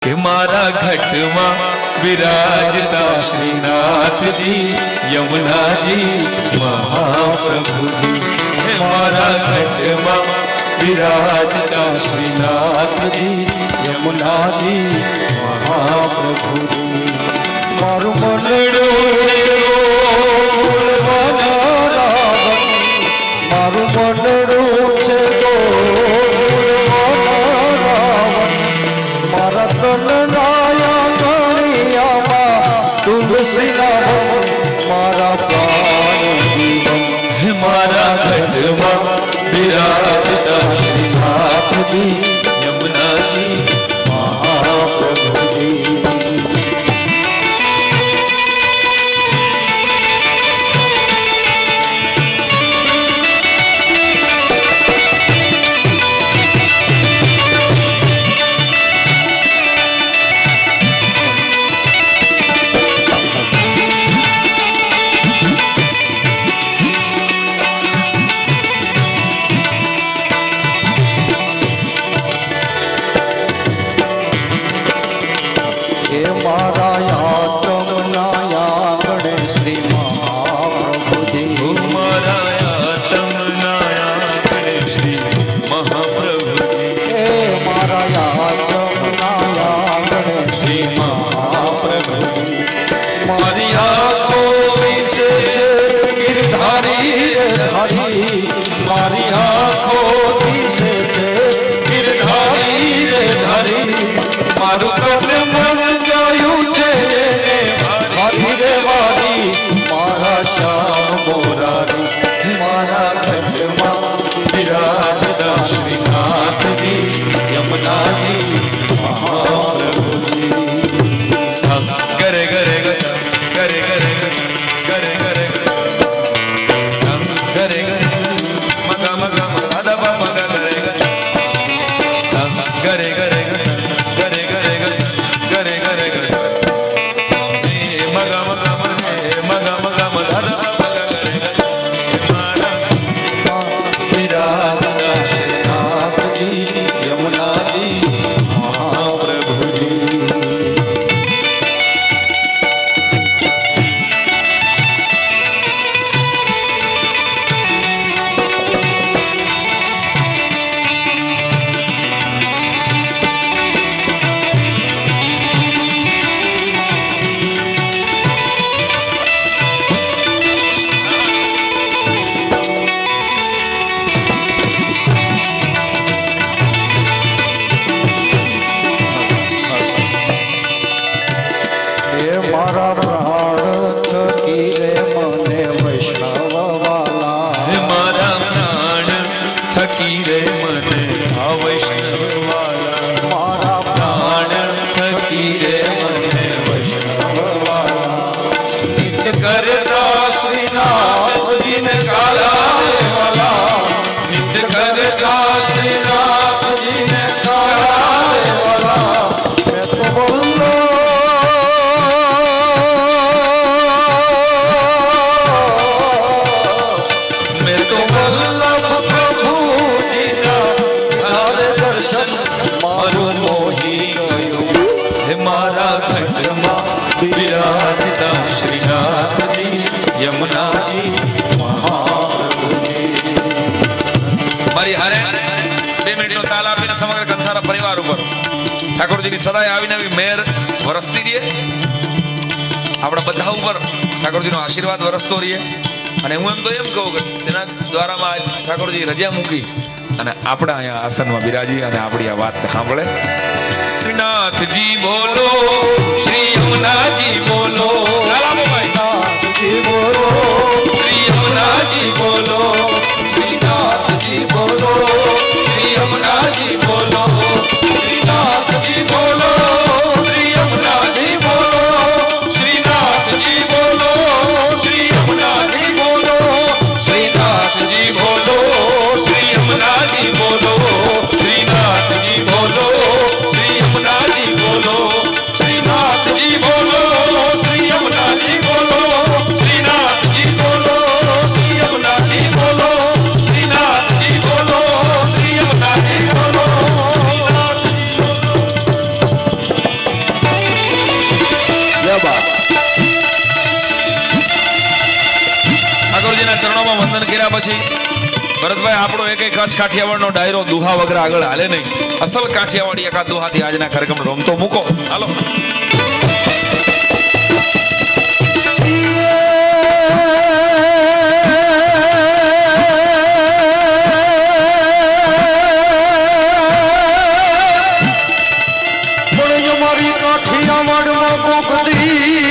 કે મારા ઘટમાં વિરાજતા શ્રીનાથજી યમુનાજી મહાપ્રભુજી હે મારા ઘટમાં વિરાજતા શ્રીનાથજી યમુનાજી મહાપ્રભુજી મારું મનડું મારું મનડું છે મારા તનનાયા ગણિયામાં તુલસી મારા પ્રાણ જીવન હે મારા ઘટમાં વિરાજતા શ્રીનાથજી યમુનાજી મહાપ્રભુજી ઠાકોરજીની સદાય આવીને આવી મેર વરસતી રહે આપણા બધા ઉપર ઠાકોરજીનો આશીર્વાદ વરસતો રહે અને હું એમ તો એમ કહું કે તેના દ્વારામાં ઠાકોરજી રજા મૂકી અને આપણા અહીંયા આસનમાં બિરાજી અને આપણી આ વાત સાંભળે શ્રીનાથજી બોલો શ્રી યમુનાજી બોલો બોલો શ્રી યમુનાજી બોલો શ્રીનાથજી બોલો શ્રી યમુનાજી બોલો શ્રીનાથજી બોલો શ્રી યમુનાજી બોલો શ્રીનાથજી બોલો શ્રી યમુનાજી બોલો શ્રીનાથજી બોલો શ્રી યમુનાજી બોલો શ્રીનાથજી બોલો શ્રી યમુનાજી બોલો શ્રીનાથ ચરણોમાં વંદન કર્યા પછી ભરતભાઈ આપણો એક કચ્છ કાઠિયાવાડનો ડાયરો દુહા વગર આગળ હાલે નહીં. અસલ કાઠિયાવાડી એકાદ દુહાથી આજના કાર્યક્રમ રમતો મૂકો. હાલો. મારી કાઠિયાવાડમાં ગોપદી